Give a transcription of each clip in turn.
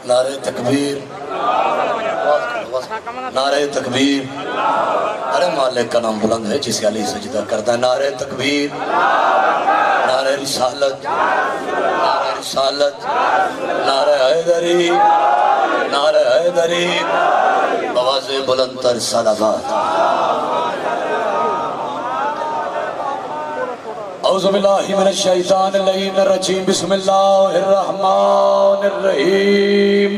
نعرہ تکبیر، نعرہ تکبیر۔ ارے مالک کا نام بلند ہے جسے علی سجدہ کرتا ہے۔ نعرہ تکبیر، نعرہ رسالت، نعرہ رسالت، نعرہ حیدری، نعرہ حیدری، آواز بلند تر صلوات۔ اعوذ باللہ من الشیطان اللعین الرجیم، بسم اللہ الرحمن الرحیم۔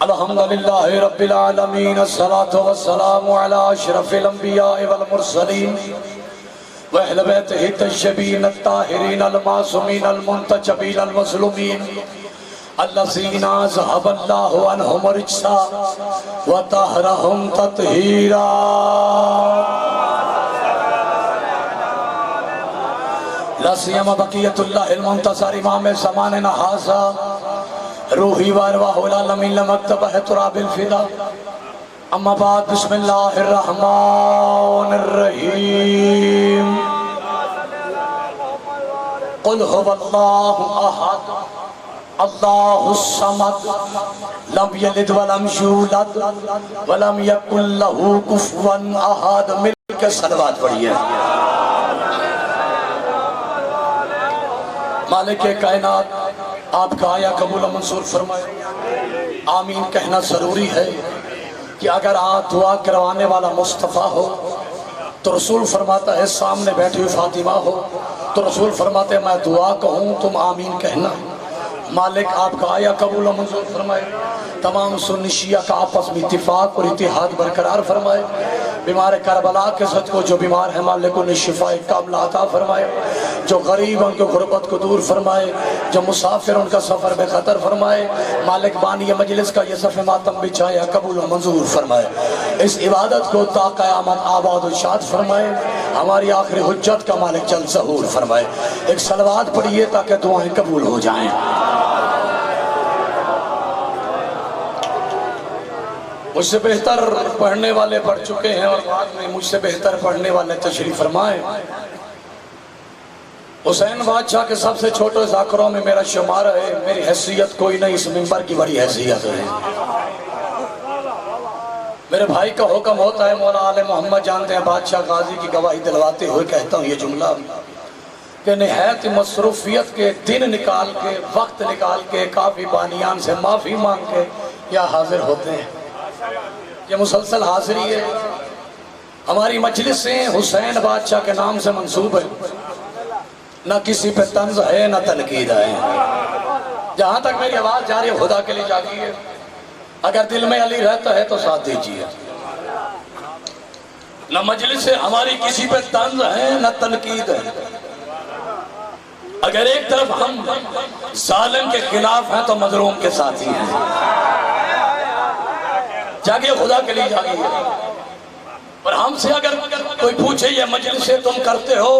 الحمدللہ رب العالمین، الصلاة والسلام علی اشرف الانبیاء والمرسلین واہل بیتہ الطیبین الطاہرین المعصومین المنتجبین المظلومین الذین اذھب اللہ عنہم الرجس وطہرہم تطہیرا۔ لا سیما بقیت اللہ المنتصر امام زماننا ھذا، روحی وارواح العالمین لمکتبہ تراب الفدا۔ اما بعد، بسم اللہ الرحمن الرحیم۔ قل هو اللہ احد اللہ الصمد لم یلد ولم یولد ولم یکن لہ کفوا احد۔ مل کے صلوات پڑھیے۔ مالک کائنات آپ کا آیا قبول و منظور فرمائے۔ آمین کہنا ضروری ہے کہ اگر آپ دعا کروانے والا مصطفیٰ ہو تو رسول فرماتا ہے سامنے بیٹھی ہوئی فاطمہ ہو تو رسول فرماتے ہیں میں دعا کہوں تم آمین کہنا۔ مالک آپ کا آیا قبول و منظور فرمائے۔ تمام سنی شیعہ کا آپس میں اتفاق اور اتحاد برقرار فرمائے۔ بیمار کربلا کے سچ کو جو بیمار ہیں مالک انہیں شفاء کاملہ عطا فرمائے۔ جو غریب ان کے غربت کو دور فرمائے، جو مسافر ان کا سفر بے خطر فرمائے۔ مالک بانی مجلس کا یہ صف ماتم بچھایا قبول و منظور فرمائے۔ اس عبادت کو تا قیامت آباد و شاد فرمائے۔ ہماری آخری حجت کا مالک جلد ظہور فرمائے۔ ایک صلوات پڑھیے تاکہ دعائیں قبول ہو جائیں۔ مجھ سے بہتر پڑھنے والے پڑھ چکے ہیں اور بعد میں مجھ سے بہتر پڑھنے والے تشریف فرمائیں۔ حسین بادشاہ کے سب سے چھوٹے ذاکروں میں میرا شمار ہے۔ میری حیثیت کوئی نہیں، اس منبر کی بڑی حیثیت ہے۔ میرے بھائی کا حکم ہوتا ہے، مولا آل محمد جانتے ہیں، بادشاہ غازی کی گواہی دلواتے ہوئے کہتا ہوں یہ جملہ کہ نہایت مصروفیت کے دن نکال کے، وقت نکال کے، کافی بانیان سے معافی مانگ کے یا حاضر ہوتے ہیں۔ یہ مسلسل حاضری ہے۔ ہماری مجلسیں حسین بادشاہ کے نام سے منسوب ہے۔ نہ کسی پہ طنز ہے نہ تنقید ہے۔ جہاں تک میری آواز جاری ہے خدا کے لیے جاگی ہے۔ اگر دل میں علی رہتا ہے تو ساتھ دیجیے۔ نہ مجلس ہماری کسی پہ طنز ہے نہ تنقید ہے۔ اگر ایک طرف ہم ظالم کے خلاف ہیں تو مظلوم کے ساتھی ہیں۔ جاگیے خدا کے لیے جاگیے۔ اور ہم سے اگر کوئی پوچھے یہ مجلسیں تم کرتے ہو،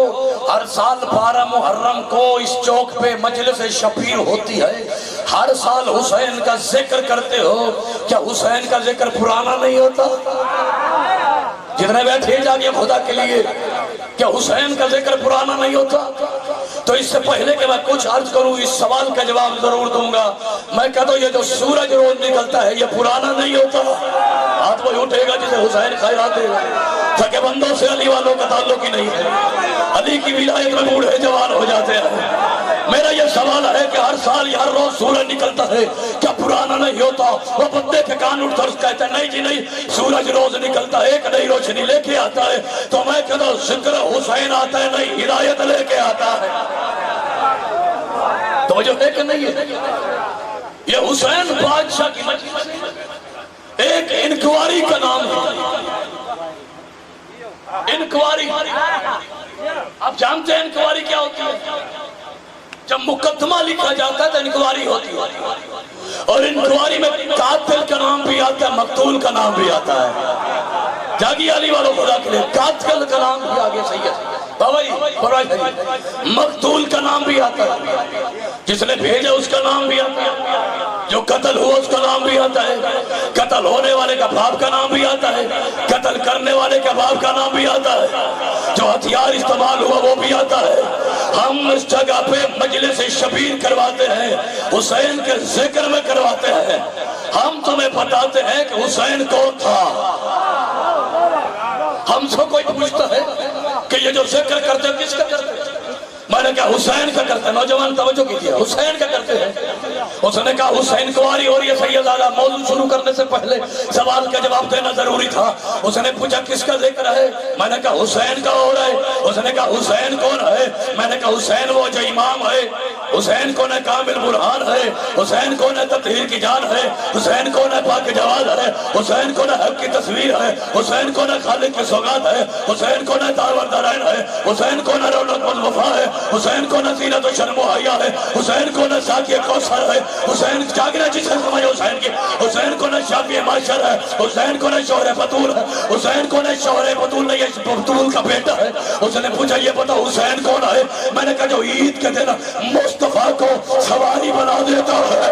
ہر سال 12 محرم کو اس چوک پہ مجلس شبیر ہوتی ہے، ہر سال حسین کا ذکر کرتے ہو، کیا حسین کا ذکر پرانا نہیں ہوتا؟ جتنے بیٹھے جاگیے خدا کے لیے، کیا حسین کا ذکر پرانا نہیں ہوتا؟ تو اس سے پہلے کہ میں کچھ عرض کروں اس سوال کا جواب ضرور دوں گا۔ میں کہتا ہوں یہ جو سورج روز نکلتا ہے یہ پرانا نہیں ہوتا۔ ہاتھ وہ اٹھے گا جسے حسین خیرات دے گا۔ تاکہ بندوں سے علی والوں کا تعلق ہی نہیں ہے۔ علی کی ولایت میں بوڑھے جوان ہو جاتے ہیں۔ میرا یہ سوال ہے کہ ہر سال ہر روز سورج نکلتا ہے، کیا پرانا نہیں ہوتا؟ وہ بندے کے کان اٹھ کر کہتے ہیں نہیں جی نہیں، سورج روز نکلتا ہے، ایک نئی روشنی لے کے آتا ہے۔ تو میں کہتا ہوں ذکر حسین آتا ہے، نئی ہدایت لے کے آتا ہے۔ تو جو ہے کہ نہیں ہے، یہ حسین بادشاہ کی مجلس ایک انکواری کا نام ہے۔ انکواری، آپ جانتے ہیں انکواری کیا ہوتی ہے؟ جب مقدمہ لکھا جاتا ہے تو انکواری ہوتی ہے، اور انکواری میں قاتل کا نام بھی آتا ہے، مقتول کا نام بھی آتا ہے۔ جاگی علی والوں خدا کے لئے، قاتل کا نام بھی آگے سید مقتول کا نام بھی آتا ہے، جس نے بھیجا اس کا نام بھی آتا ہے۔ جو قتل ہوا اس کا نام بھی آتا ہے، قتل ہونے والے کا باپ کا نام بھی آتا ہے، قتل کرنے والے کا باپ کا نام بھی آتا ہے، جو ہتھیار استعمال ہوا وہ بھی آتا ہے۔ ہم اس جگہ پہ مجلس شبیر کرواتے ہیں، حسین کے ذکر میں کرواتے ہیں۔ ہم تمہیں بتاتے ہیں کہ حسین کون تھا۔ ہم سے کوئی پوچھتا ہے کہ یہ جو ذکر کرتے ہیں کس کا کرتے ہیں؟ میں نے کہا حسین کا کرتے ہیں۔ نوجوان توجہ کیجئے، حسین کا کرتے ہیں۔ اس نے کہا حسین کواری ہو رہی ہے سیدزادہ، موضوع شروع کرنے سے پہلے سوال کا جواب دینا ضروری تھا۔ اس نے پوچھا کس کا ذکر ہے؟ میں نے کہا حسین کا ہو رہا ہے۔ اس نے کہا حسین کون ہے؟ میں نے کہا حسین وہ جو امام ہے، حسین کون ہے کامل برہان ہے، حسین کون ہے تطہیر کی جان ہے، حسین کون ہے پاک جواد ہے، حسین کون ہے حق کی تصویر ہے، حسین کون ہے خالق کی سوگات ہے، حسین کون ہے دارور دارین ہے، حسین کون ہے رونق والوفا ہے، حسین کون ہے زینت و شرم و حیا ہے، حسین کون ہے ساقی کوثر ہے، حسین جاگنا جسے سمجھ حسین کی، حسین کون ہے شافی معاشر ہے، حسین کون ہے شوہر بطول ہے، حسین کون ہے شوہر بطول نہیں ہے بطول کا بیٹا ہے۔ اس نے پوچھا یہ بتا حسین کون ہے؟ میں نے کہا جو عید کے دن مصطفیٰ کو سواری بنا دیتا ہے۔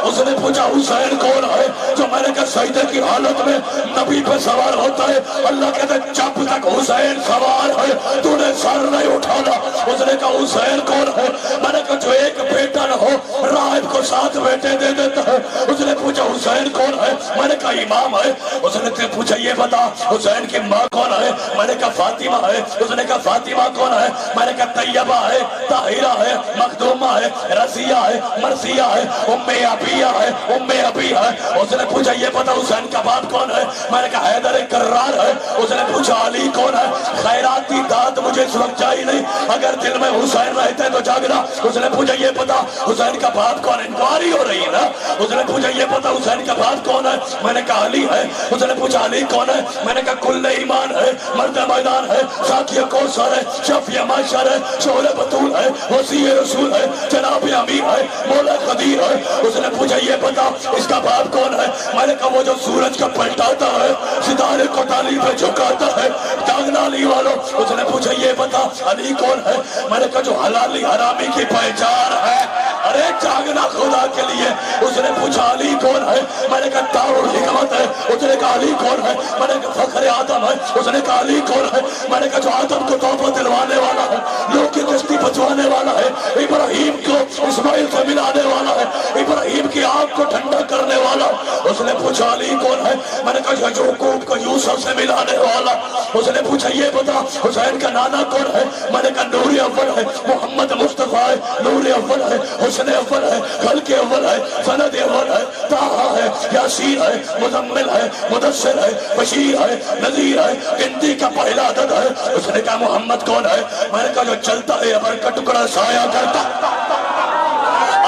اس نے پوچھا حسین کون ہے؟ جو میں نے کہا سجدے کی حالت میں نبی پہ سوار ہوتا ہے، اللہ کہتا ہے جب تک حسین سوار ہے تو نے سر نہیں اٹھانا۔ اس نے کہا حسین کون ہے؟ میں نے کہا جو ایک بیٹا نہ ہو راہب کو 7 بیٹے دے دیتا ہے۔ اس نے پوچھا حسین کون ہے؟ میں نے کہا امام ہے۔ اس نے پوچھا یہ بتا حسین کی ماں کون ہے؟ میں نے کہا فاطمہ ہے۔ اس نے کہا فاطمہ کون ہے؟ میں نے کہا طیبہ ہے، طاہرہ ہے، مخدومہ ہے، رضیہ ہے، مرثیہ ہے، ام ابیہ ہے، ام ابی ہے۔ اس نے پوچھا یہ بتا حسین کا باپ کون ہے؟ میں نے کہا حیدر کرار ہے۔ اس نے پوچھا علی کون ہے؟ خیراتی داد مجھے اس وقت چاہیے نہیں، اگر دل میں حسین رہتے تو جاگنا۔ اس نے پوچھا یہ پتا حسین کا باپ کون ہے؟ انکواری ہو رہی ہے نا۔ اس نے پوچھا یہ پتا حسین کا باپ کون ہے؟ میں نے کہا علی ہے۔ اس نے پوچھا علی کون ہے؟ میں نے کہا کل ایمان ہے، مرد میدان ہے، ساقی کوثر ہے، شفیع معاشر ہے، شوہر بطول ہے، وصی رسول ہے، جناب امیر ہے، مولا قدیر ہے۔ اس نے پوچھا یہ پتا اس کا باپ کون ہے؟ میں نے کہا وہ جو سورج کا پلٹاتا ہے، ستارے کو ڈالی پہ جھکاتا ہے، جاگنا علی والو۔ اس نے پوچھا یہ پتا علی کون ہے؟ میں نے کہا جو حلالی حرامی کی پہچان ہے، ارے جاگنا خدا کے لیے۔ اس نے پوچھا علی کون ہے؟ میں نے کہا دار الحکمت ہے۔ اس نے کہا علی کون ہے؟ میں نے کہا فخر آدم ہے۔ اس نے کہا علی کون ہے؟ میں نے کہا جو آدم کو توبہ دلوانے والا ہے، لوگ کی کشتی بچوانے والا ہے، ابراہیم کو اسماعیل سے ملانے والا ہے، ابراہیم کی آگ کو ٹھنڈا کرنے والا۔ اس نے پوچھا علی کون ہے؟ میں نے کہا یعقوب کو یوسف سے ملانے والا۔ اس نے پوچھا یہ بتا حسین کا نانا کون ہے؟ میں نے کہا نور اول ہے، محمد مصطفیٰ ہے، نور اول ہے، حسن اول ہے، خلق اول ہے، سند اول ہے، طٰہٰ ہے، یاسین ہے، مزمل ہے، مدثر ہے، بشیر ہے، نذیر ہے، گنتی کا پہلا عدد ہے۔ اس نے کہا محمد کون ہے؟ میں نے کہا جو چلتا ہے ابر کا ٹکڑا سایہ کرتا۔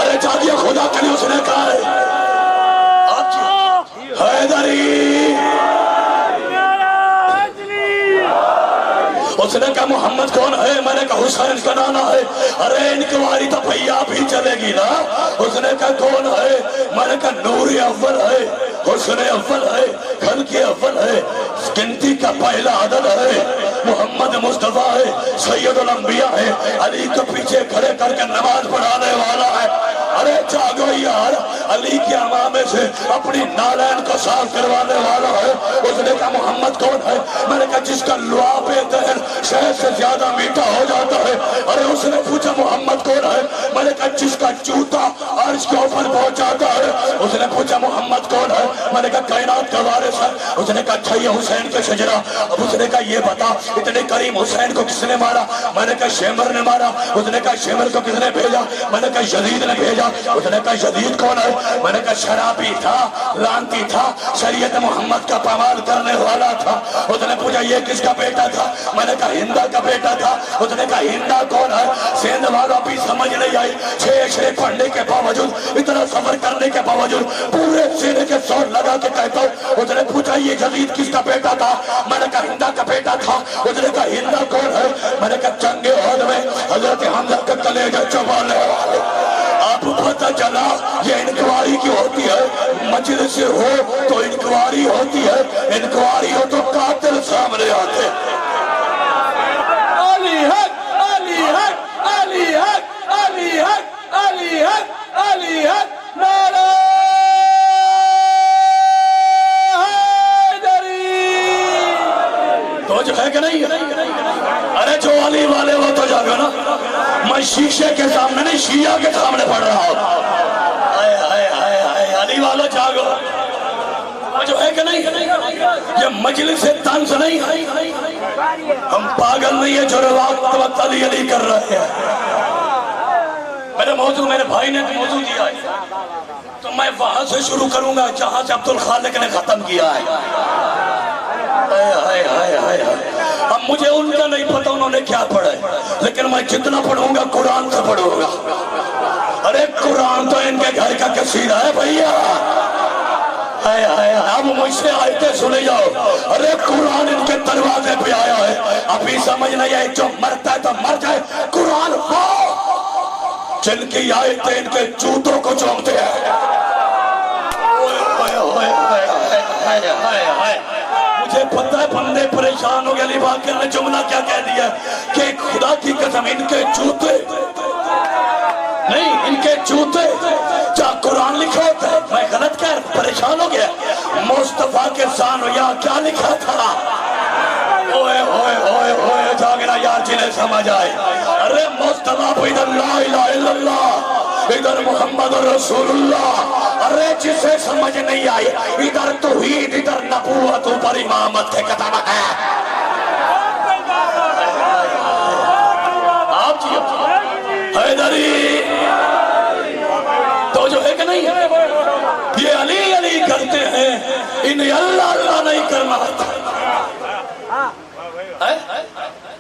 ارے جاگیے خدا کے لیے۔ اس نے کہا ہے حیدری۔ اس نے کہا محمد کون ہے؟ میں نے کہا حسین کا نانا ہے۔ ارے انکواری تو بھیا بھی چلے گی نا۔ اس نے کہا کون ہے؟ میں نے کہا نور اول ہے، حسن اول ہے، خلق اول ہے، گنتی کا پہلا عدد ہے، محمد مصطفیٰ ہے، سید الانبیاء ہے، علی کو پیچھے کھڑے کر کے نماز پڑھانے والا ہے۔ ارے جاگو یار، علی کے امامے سے اپنی نالین کو صاف کروانے والا ہے۔ اس نے کہا محمد کون ہے؟ میں نے کہا جس کا لعاب دہن شہد سے زیادہ میٹھا ہو جاتا ہے۔ ارے اس نے پوچھا محمد کون ہے؟ میں نے کہا جس کا جوتا عرش کے اوپر پہنچ جاتا ہے۔ اس نے پوچھا محمد کون ہے؟ میں نے کہا کائنات کا وارث ہے۔ اس نے کہا اچھا یہ حسین کے شجرہ۔ اب اس نے کہا یہ بتا اتنے کریم حسین کو کس نے مارا؟ میں نے کہا شیمر نے مارا۔ اس نے کہا شیمر کو کس نے بھیجا؟ میں نے کہا یزید نے بھیجا۔ اس نے کہا یزید کون ہے؟ میں نے کہا شرابی تھا، لعنتی تھا، شریعت محمد کا پامال کرنے والا تھا۔ اس نے پوچھا یہ کس کا بیٹا تھا؟ میں نے کہا ہندا کا بیٹا تھا۔ اس نے کہا ہندا کون ہے؟ سندھ والا بھی سمجھ نہیں آئی۔ 6 شعر پڑھنے کے باوجود، اتنا سفر کرنے کے باوجود پورے سینے کے سور لگا کے کہتا ہوں۔ اس نے پوچھا یہ یزید کس کا بیٹا تھا؟ میں نے کہا ہندا کا بیٹا تھا۔ اس نے کہا ہندا کون ہے؟ میں نے کہا جنگ احد میں حضرت حمزہ کا کلیجہ چبانے والے۔ اب پتہ چلا یہ انکواری کی ہوتی ہے، مجلس ہو تو انکواری ہوتی ہے، انکواری ہو تو قاتل سامنے آتے۔ علی حق، علی حق، علی حق، علی حق، علی حق، علی حق، نعرہ شیعہ کے سامنے پڑھ رہا ہوں. ہائے ہائے ہائے ہائے علی والا جاگو. جو ہے کہ نہیں یہ مجلس طنز نہیں ہے. ہم پاگل نہیں ہے جو وقت علی علی کر رہے ہیں. میرے موضوع میرے بھائی نے موضوع دیا ہے تو میں وہاں سے شروع کروں گا جہاں سے عبد الخالق نے ختم کیا ہے. اب مجھے ان کا نہیں پتا انہوں نے کیا پڑھا ہے لیکن میں جتنا پڑھوں گا قرآن سے پڑھوں گا. ارے قرآن تو ان کے گھر کا قصیدہ ہے بھئیہ. اب مجھ سے آیتیں سنے جاؤ. ارے قرآن ان کے دروازے پہ آیا ہے. ابھی سمجھ نہیں آئے جو مرتا ہے تو مر جائے. قرآن ہو جن کی آیتیں ان کے جوتوں کو چومتے ہیں. مجھے پتہ ہے بندے پریشان ہو گئے. علی باقر نے جملہ کیا کہہ دیا کہ خدا کی قسم ان کے جوتے نہیں ان کے جوتے کیا قرآن لکھا ہوتا ہے. میں غلط کہہ پریشان ہو گیا. مصطفیٰ کے سان یا کیا لکھا تھا. اوئے اوئے اوئے اوئے جاگنا یار جنہیں سمجھ آئے. ارے مصطفیٰ پہ ادھر لا الہ الا اللہ ادھر محمد رسول اللہ. ارے جسے سمجھ نہیں آئی ادھر توحید ادھر نبوت اوپر امامت کے قدم ہے. آپ جی حیدری تو جو ہے کہ نہیں یہ علی علی کرتے ہیں انہیں اللہ اللہ نہیں کرنا آتا.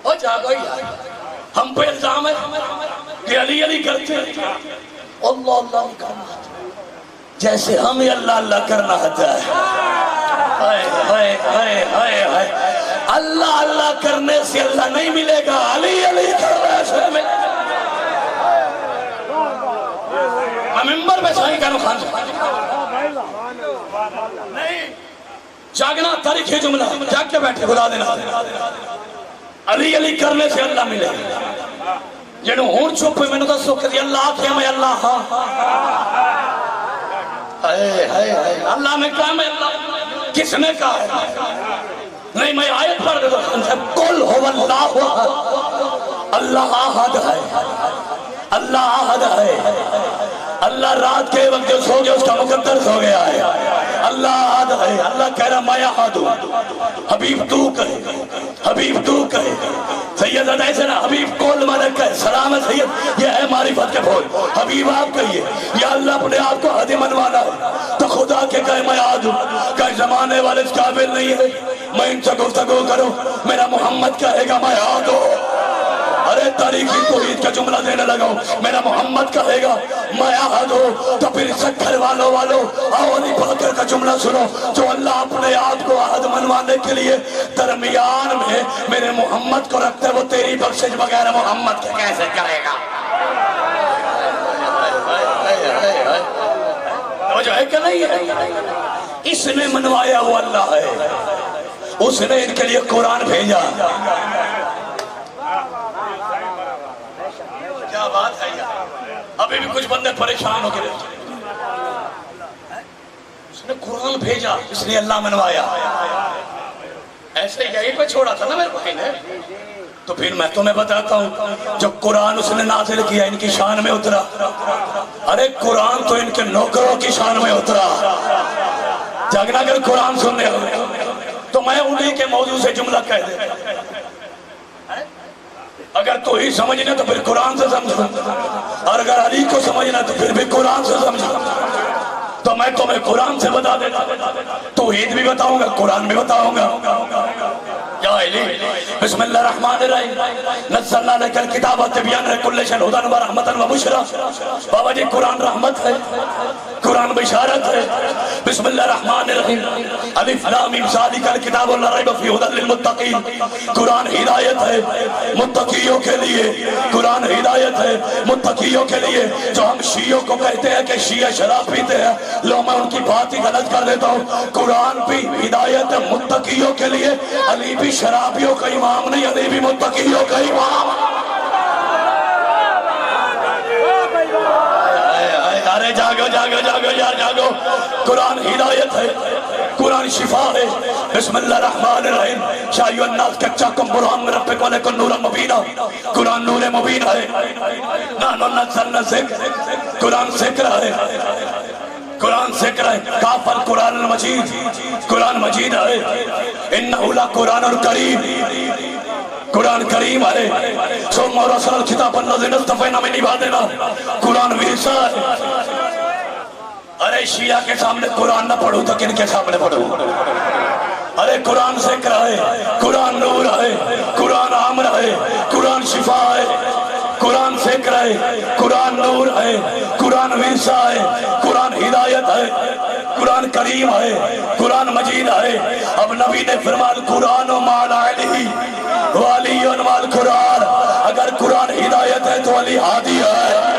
او جاگو یار ہم پہ الزام ہے کہ علی علی کرتے ہیں اللہ اللہ نہیں کرنا آتا جیسے ہمیں اللہ اللہ کرنا آتا ہے. اللہ اللہ کرنے سے اللہ نہیں ملے گا. علی علی کرنے سے ملے گا. ممبر میں صحیح کہنا خان نہیں جاگنا تاریخ ہے جملہ جاگ کے بیٹھے خدا دینا. علی علی کرنے سے اللہ ملے گا. جنہوں ہون چھوپے میں نے دسو کہ اللہ کیا میں اللہ ہاں اللہ نے کہا میں اللہ کس نے کہا ہے نہیں میں آیت پڑھ دے دو قل هو اللہ اللہ احد ہے اللہ احد ہے. اللہ رات کے وقت جو سو گیا اس کا مقدر سو گیا ہے. اللہ احد ہے. اللہ کہہ رہا میں احد ہوں. حبیب تو کہے حبیب تو کہے سید ایسے نا حبیب کول ملک ہے سلام ہے سید یہ ہے معرفت کے بھول. حبیب آپ کہیے یا اللہ اپنے آپ کو حد منوانا ہے تو خدا کے کہے میں احد ہوں. کہ زمانے والے اس قابل نہیں ہے میں ان سے گفتگو کروں. میرا محمد کہے گا میں احد ہوں. ارے تاریخی توحید کا جملہ دینے لگا ہوں میرا محمد کہے گا میں احد ہوں. تو پھر سکھر والوں آؤ علی باقر کا جملہ سنو جو اللہ اپنے آپ کو احد منوانے کے لیے درمیان میں میرے محمد کو رکھتے وہ تیری بخشش بغیر محمد کے کیسے کرے گا. وہ جو ہے کہ نہیں ہے اس نے منوایا وہ اللہ ہے. اس نے ان کے لیے قرآن بھیجا. کیا بات ہے یار. ابھی بھی کچھ بندے پریشان ہو گئے. اس نے قرآن بھیجا اس نے اللہ منوایا. ایسے یہی پہ چھوڑا تھا نا میرے بھائی نے. تو پھر میں تمہیں بتاتا ہوں جو قرآن اس نے نازل کیا ان کی شان میں اترا. ارے قرآن تو ان کے نوکروں کی شان میں اترا. جاگنا اگر قرآن سننے ہو تو میں انہیں کے موضوع سے جملہ کہہ دے. اگر تو ہی سمجھنا تو پھر قرآن سے سمجھو اور اگر علی کو سمجھنا تو پھر بھی قرآن سے سمجھو. تو میں تمہیں قرآن سے بتا دیتا توحید بھی بتاؤں گا قرآن بھی بتاؤں گا. یا علی بسم اللہ الرحمن الرحیم نزلنا لک الکتاب تبیانا لکل شیء ھدی ورحمۃ وبشری. بابا جی قرآن رحمت ہے قرآن بشارت ہے. بسم اللہ الرحمن الرحیم الف لام میم ذالک الکتاب لا ریب فیہ ھدی للمتقین. قرآن ہدایت ہے متقیوں کے لیے. قرآن ہدایت ہے متقیوں کے لیے. جو ہم شیعوں کو کہتے ہیں کہ شیعہ شراب پیتے ہیں لو میں ان کی بات ہی غلط کر دیتا ہوں. قرآن بھی ہدایت متقیوں کے لیے. علی بھی شرابیوں کا امام نہیں علی بھی متقیوں کا امام. ارے ارے جاگو جاگو جاگو یار جاگو. قرآن ہدایت ہے, قرآن شفا ہے. بسم اللہ الرحمن الرحیم. شایو الناس کچا کم برہان میں رب کو لیکن نورا مبینہ. قرآن نور مبین ہے. نانو نزلنا ذکر, قرآن ذکر ہے, قرآن ذکر ہے. کافر قرآن المجید, قرآن مجید ہے. انہو لقرآن الکریم, قرآن کریم ہے. ثم رسل الکتاب الذین اصطفینا من عبادنا, قرآن ویسا ہے. ارے شیعہ کے سامنے قرآن نہ پڑھو تو کن کے سامنے پڑھو؟ ارے قرآن ذکر ہے, قرآن نور ہے, قرآن عمر ہے, قرآن شفا ہے, قرآن ذکر ہے, قرآن نور ہے, قرآن ویسا ہے, قرآن ہدایت ہے, قرآن کریم ہے, قرآن مجید ہے. اب نبی نے فرمایا قرآن و مال علی وعلی مال قرآن. اگر قرآن ہدایت ہے تو علی ہادی ہے.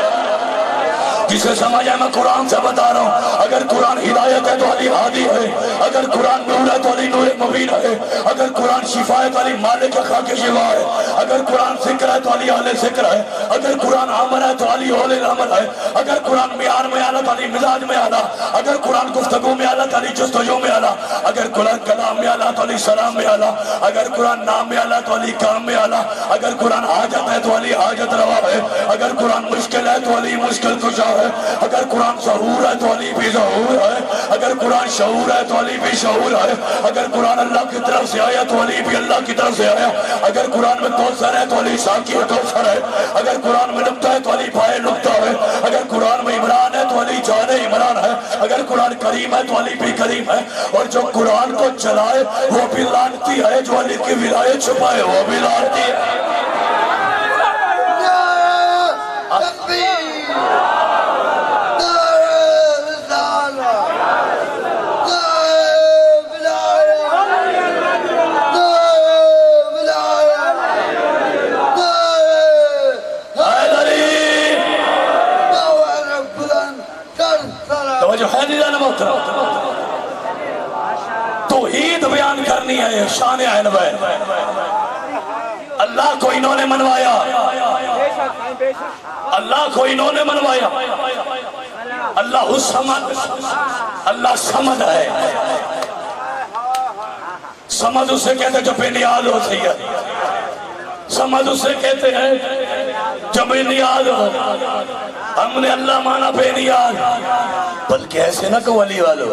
جسے سمجھ ہے میں قرآن سے بتا رہا ہوں. اگر قرآن ہدایت ہے تو علی ہادی ہے. اگر قرآن نور ہے تو علی نور مبین ہے. اگر قرآن شفا ہے تو علی مالک خاک شفا ہے. اگر قرآن ذکر ہے تو علی اہل ذکر ہے. اگر قرآن عمر ہے تو علی اول العمل ہے. اگر قرآن معیار میں آلہ تو علی مزاج میں آلہ. اگر قرآن گفتگو میں آلہ تو علی جستجو میں آلہ. اگر قرآن کلام میں آلہ تو علی سلام میں آلہ. اگر قرآن نام میں آلہ تو علی کام میں آلہ. اگر قرآن حاجت ہے تو علی حاجت روا ہے. اگر قرآن مشکل ہے تو علی مشکل کشا ہے. اگر قرآن ظہور ہے تو علی بھی ظہور ہے. اگر قرآن شعور ہے تو علی بھی شعور ہے. اگر قرآن اللہ کی طرف سے آیا تو علی بھی اللہ کی طرف سے آیا. اگر قرآن میں کوثر ہے تو علی ساقی کوثر ہے. اگر قرآن میں نکتہ ہے تو علی پائے نکتہ ہے. اگر قرآن میں عمران ہے تو علی جان عمران ہے. اگر قرآن کریم ہے تو علی بھی کریم ہے. اور جو قرآن کو چلائے وہ بھی لعنتی ہے. جو علی کی ولایت چھپائے وہ بھی لعنتی ہے. توحید بیان کرنی ہے, شان علم ہے. اللہ کو انہوں نے منوایا, اللہ کو انہوں نے منوایا. اللہ الصمد, اللہ صمد ہے. صمد اسے کہتے ہیں جو بے نیاز ہو. سید صمد اسے کہتے ہیں جو بے نیاز ہو. ہم نے اللہ مانا بے نیاز, بلکہ ایسے نہ کہ ولی والو,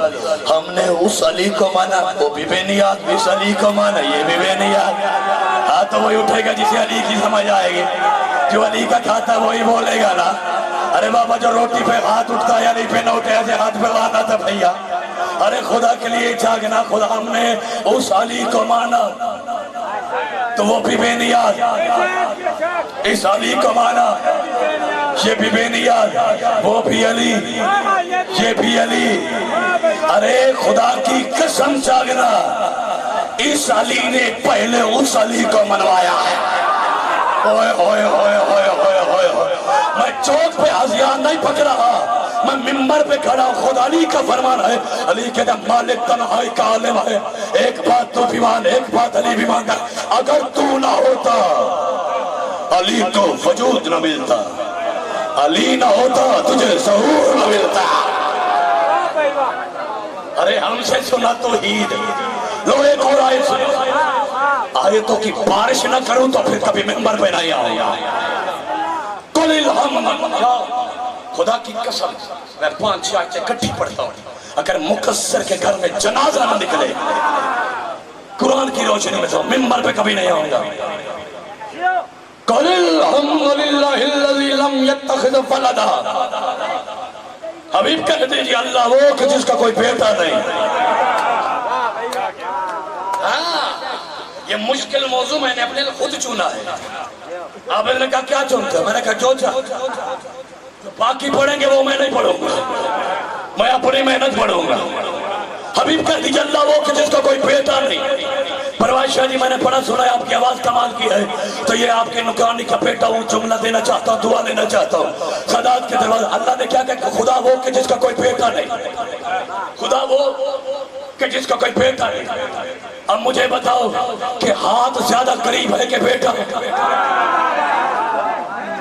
ہم نے اس علی کو مانا وہ بھی بے نیاز, اس علی کو مانا یہ بھی بے نیاز. ہاں تو وہی اٹھے گا جسے علی کی سمجھ آئے گی. جو علی کا کھاتا ہے وہی بولے گا نا. ارے بابا جو روٹی پہ ہاتھ اٹھتا ہے علی پہ نہ اٹھے, ایسے ہاتھ پہ لانا تھا بھیا. ارے خدا کے لیے جاگنا, خدا ہم نے اس علی کو مانا تو وہ بھی بے نیاز. اس علی کو مانا یہ بھی بے نیاز, وہ بھی علی, یہ بھی علی. ارے خدا کی قسم جاگنا, اس علی نے پہلے اس علی کو منوایا ہے. اوئے اوئے اوئے اوئے اوئے اوئے اوئے. میں چوک پہ ہزیان نہیں پک رہا, میں ممبر پہ کھڑا ہوں. خود علی کا فرمان ہے. علی کہتا ہے مالک تنہائی کا عالم ہے, ایک بات تو بھی مان, ایک بات علی بھی مانگا. اگر تو نہ ہوتا علی کو وجود نہ ملتا, علی نہ ہوتا تجھے ظہور نہ ملتا. ارے ہم سے سنا توحید. لو ایک اور آیت سنو, آیتوں کی بارش نہ کروں تو پھر کبھی ممبر پہ نہیں آؤں گا. قل الحمد, خدا کی قسم میں 5 آیتیں کٹھی پڑھتا ہوں. اگر مقصر کے گھر میں جنازہ نہ نکلے قرآن کی روشنی میں تو ممبر پہ کبھی نہیں آؤں گا. قل الحمد للہ الذی لم یتخذ ولدا. حبیب کہہ دیجئے اللہ وہ کہ جس کا کوئی بیٹا نہیں. یہ مشکل موضوع میں نے اپنے لیے خود چنا ہے. آپ نے کہا کیا چنتے؟ میں نے کہا جو چاہتا. باقی پڑھیں گے وہ میں نہیں پڑھوں گا, میں اپنی محنت پڑھوں گا. حبیب کہہ دیجئے اللہ وہ کہ جس کا کوئی بیٹا نہیں. پرواز شاہ جی میں نے پڑھا سنا ہے, آپ کی آواز کمال کی ہے, تو یہ آپ کے نکرانی کا بیٹا ہوں, جملہ دینا چاہتا ہوں, دعا لینا چاہتا ہوں. سادات کے دروازہ اللہ نے کیا کہا, خدا وہ کہ جس کا کوئی بیٹا نہیں, خدا وہ کہ جس کا کوئی بیٹا نہیں. اب مجھے بتاؤ کہ ہاتھ زیادہ قریب ہے کہ بیٹا؟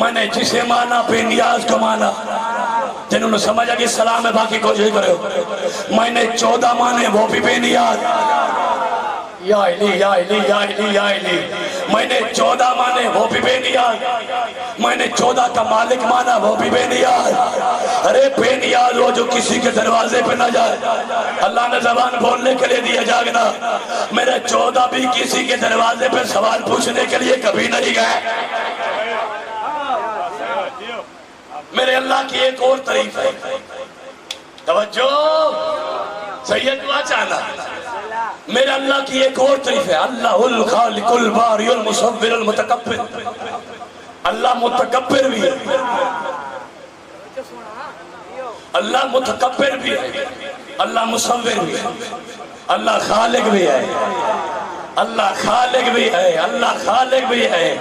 میں نے جسے مانا بے نیاز کو مانا، جنہوں نے سمجھا کہ سلام ہے باقی کوشش کرو. میں نے 14 مانے وہ بھی بے نیاز. یا علی یا علی یا علی یا علی. میں نے 14 مانے وہ بھی بے نیاز. میں نے 14 کا مالک مانا وہ بھی بے نیاز. ارے بے نیاز وہ جو کسی کے دروازے پہ نہ جائے. اللہ نے زبان بولنے کے لیے دیا جاگنا. میرے 14 بھی کسی کے دروازے پہ سوال پوچھنے کے لیے کبھی نہیں گئے. میرے اللہ کی ایک اور تعریف ہے. توجہ سید واچانا. میرے اللہ کی ایک اور تعریف ہے. اللہ الخالق الباری المصور المتکبر. اللہ متکبر بھی ہے، اللہ متکبر بھی ہے، اللہ مصور بھی ہے، اللہ خالق بھی ہے، اللہ خالق بھی ہے، اللہ خالق بھی ہے.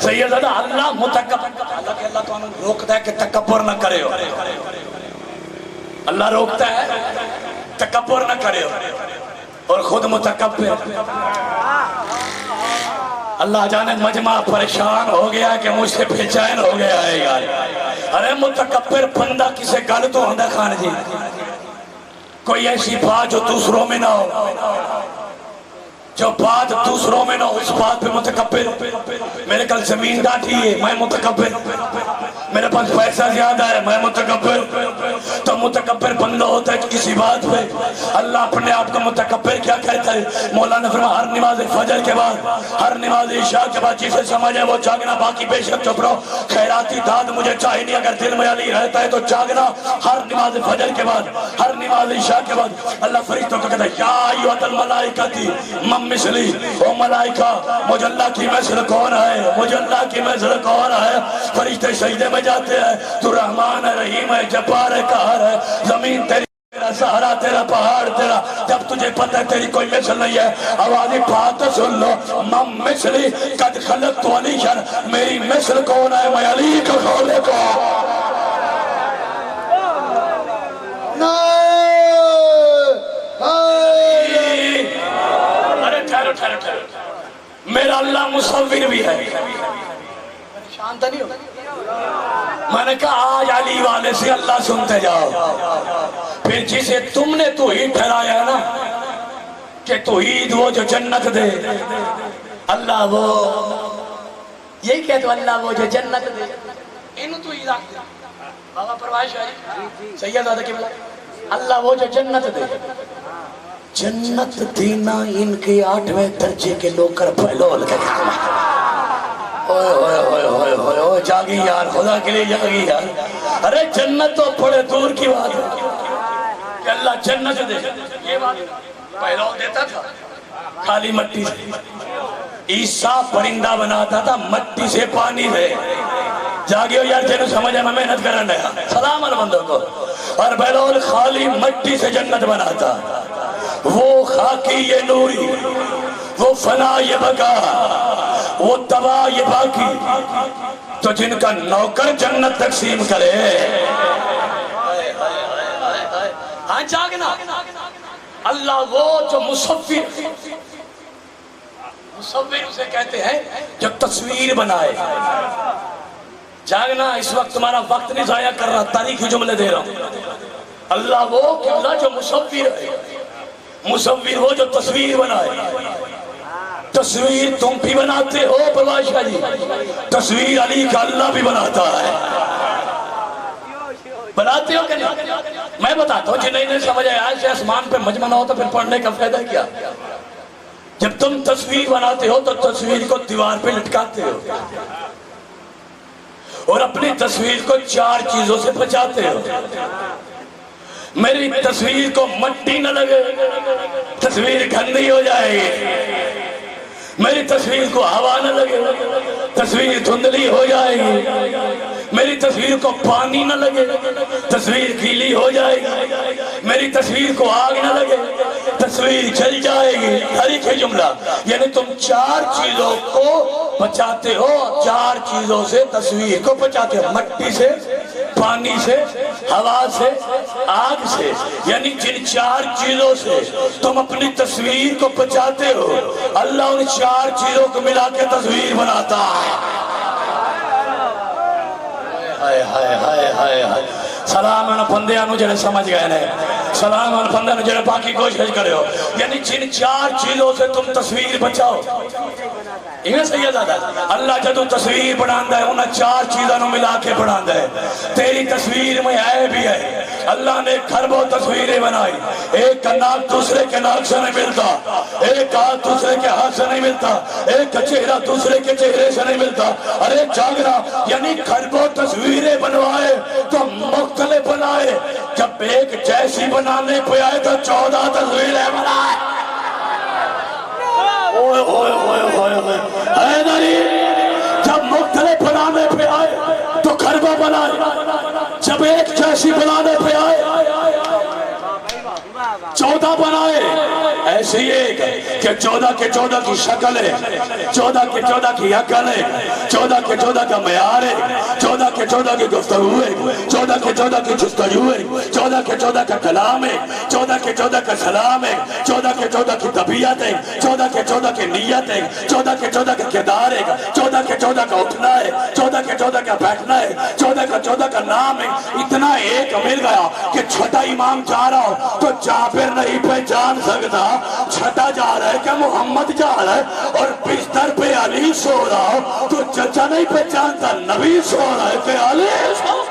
سیدنا اللہ متکبر. اللہ تو روکتا ہے کہ تکبر نہ کرے ہو. اللہ روکتا ہے تکبر نہ کرے ہو اور خود متکبر. اللہ جانے مجمع پریشان ہو گیا کہ مجھ سے بے چین ہو گیا ہے یار. ارے متکبر بندہ کسے گل تو ہندہ خان جی. کوئی ایسی بات جو دوسروں میں نہ ہو، جو بات دوسروں میں نہ ہو، اس بات پہ متکبر. میرے کل زمین ڈاٹھی ہے میں متکبر. میرے پاس پیسہ زیادہ ہے میں متکبر. تو متکبر بندہ ہوتا ہے کسی بات پہ. اللہ اپنے آپ کو متکبر کیا کہتا ہے؟ مولانا فرمایا ہر نماز فجر کے بعد، ہر نماز عشاء کے بعد جسے سمجھے وہ جاگنا، باقی بے شک چپ رہو. خیراتی داد مجھے چاہیے نہیں، اگر دل میں علی رہتا ہے تو جاگنا. ہر نماز فجر کے بعد، ہر نماز عشاء کے بعد اللہ فرشتوں کو کہتا ہے یا ایھا الملائکۃ من مثلی. او ملائکہ مجھ اللہ کی مثل کون ہے؟ مجھ اللہ کی مثل کون ہے؟ فرشتے سجدے میں جاتے ہیں. تو رحمان ہے، رحیم ہے، جبار ہے، قہار ہے. زمین تیری، تیرا سہارا، تیرا پہاڑ تیرا. جب تجھے پتہ ہے تیری کوئی مثل نہیں ہے، آوازی بات سن لو. من مثلی قد خلقت علیٰ. میری مثل کون ہے؟ میں علی کا خالق ہوں. میرا اللہ مصور بھی ہے. شانتا نہیں ہو. میں نے کہا آج علی والے سے اللہ سنتے جاؤ. پھر جسے تم نے توحید ٹھہرایا ہے نا کہ توحید وہ جو جنت دے، اللہ وہ یہی کہتے اللہ وہ جو جنت دے. انہوں توحید آگ دے بابا پرواز شاہی سید آدھا کی بلا. اللہ وہ جو جنت دے. جنت دینا ان کے 8ویں درجے کے نوکر پہلول کے کام ہے. اوئے اوئے اوئے اوئے اوئے اوئے جاگی یار، خدا کے لیے جاگی یار. ارے جنت تو بڑے دور کی بات ہے کہ اللہ جنت دے. یہ بات پہلول دیتا تھا خالی مٹی سے. عیسیٰ پرندہ بناتا تھا مٹی سے، پانی سے. جاگیو یار جنہوں سمجھے میں محنت کرنا ہے. سلام علیہ بندوں کو. اور پہلول خالی مٹی سے جنت بناتا. وہ خاکی یہ نوری، وہ فنا یہ بقا، وہ تباہ یہ باقی. تو جن کا نوکر جنت تقسیم کرے. ہاں جاگنا. اللہ وہ جو مصور، مصور اسے کہتے ہیں جو تصویر بنائے. جاگنا. اس وقت تمہارا وقت نہیں ضائع کر رہا، تاریخی جملے دے رہا ہوں. اللہ وہ کہ اللہ جو مصور ہے، مصور وہ جو تصویر بنائے. تصویر تم بھی بناتے ہو پرواز شاہ جی، تصویر علی کا اللہ بھی بناتا ہے. بناتے ہو کہ نہیں؟ میں بتاتا ہوں جنہیں نہیں سمجھ آیا ایسے آسمان پہ مجمع نہ ہوتا پھر پڑھنے کا فائدہ کیا؟ جب تم تصویر بناتے ہو تو تصویر کو دیوار پہ لٹکاتے ہو اور اپنی تصویر کو 4 چیزوں سے بچاتے ہو. میری تصویر کو مٹی نہ لگے، تصویر گندی ہو جائے گی. میری تصویر کو ہوا نہ لگے، تصویر دھندلی ہو جائے گی. میری تصویر کو پانی نہ لگے، تصویر گیلی ہو جائے گی. میری تصویر کو آگ نہ لگے، تصویر جل جائے گی. ہر ایک جملہ یعنی تم 4 چیزوں کو بچاتے ہو. 4 چیزوں سے تصویر کو بچاتے ہو، مٹی سے، پانی سے، ہوا سے، آگ سے. یعنی جن 4 چیزوں سے تم اپنی تصویر کو بچاتے ہو، اللہ ان 4 چیزوں کو ملا کے تصویر بناتا ہے. ہائے ہائے ہائے ہائے ہائے سلام ان بندیاں نو جڑے سمجھ گئے نے سلام ان بندیاں نو جڑے باقی کوشش کرے ہو یعنی جن 4 چیزوں سے تم تصویر بچاؤ یہ صحیح ہے اللہ جدو تصویر بناتا ہے انہیں 4 چیزوں نو ملا کے بناتا ہے تیری تصویر میں ہے بھی ہے اللہ نے خربوں تصویریں بنائی ایک کا ناک دوسرے کے ناک سے نہیں ملتا ایک ہاتھ دوسرے کے ہاتھ سے نہیں ملتا ایک کا چہرہ دوسرے کے چہرے سے نہیں ملتا ارے جاگرا یعنی خربوں تصویریں بنوائے تو مختلف بنائے جب ایک جیسی بنانے پہ آئے تو 14 تصویریں بنائے اوئے اوئے اوئے اوئے اوئے حیدری جب مختلف بنانے پہ آئے تو خربہ بنائے جب ایک جیسی بنانے پہ آئے 14 بنائے ایسے ہی ایک کہ 14 کے 14 کی شکل ہے 14 کے 14 کی عقل ہے 14 کے 14 کا معیار ہے 14 کے 14 کی گفتگو ہے 14 کے 14 کی جستجو ہے 14 کے 14 کا کلام ہے 14 کے 14 کا سلام ہے 14 کے 14 کی طبیعت ہے 14 کے 14 کی نیت ہے 14 کے 14 کا کردار ہے 14 کے 14 کا اٹھنا ہے 14 کے 14 کا بیٹھنا ہے 14 کا 14 کا نام ہے اتنا ایک مل گیا کہ چھٹا امام جا رہا ہو تو جابر نہیں پہچان سکتا چھٹا جا رہا ہے کہ محمد جا رہا ہے اور بستر پہ علی سو رہا ہو تو چچا نہیں پہچانتا نبی سو رہا ہے کہ علی سو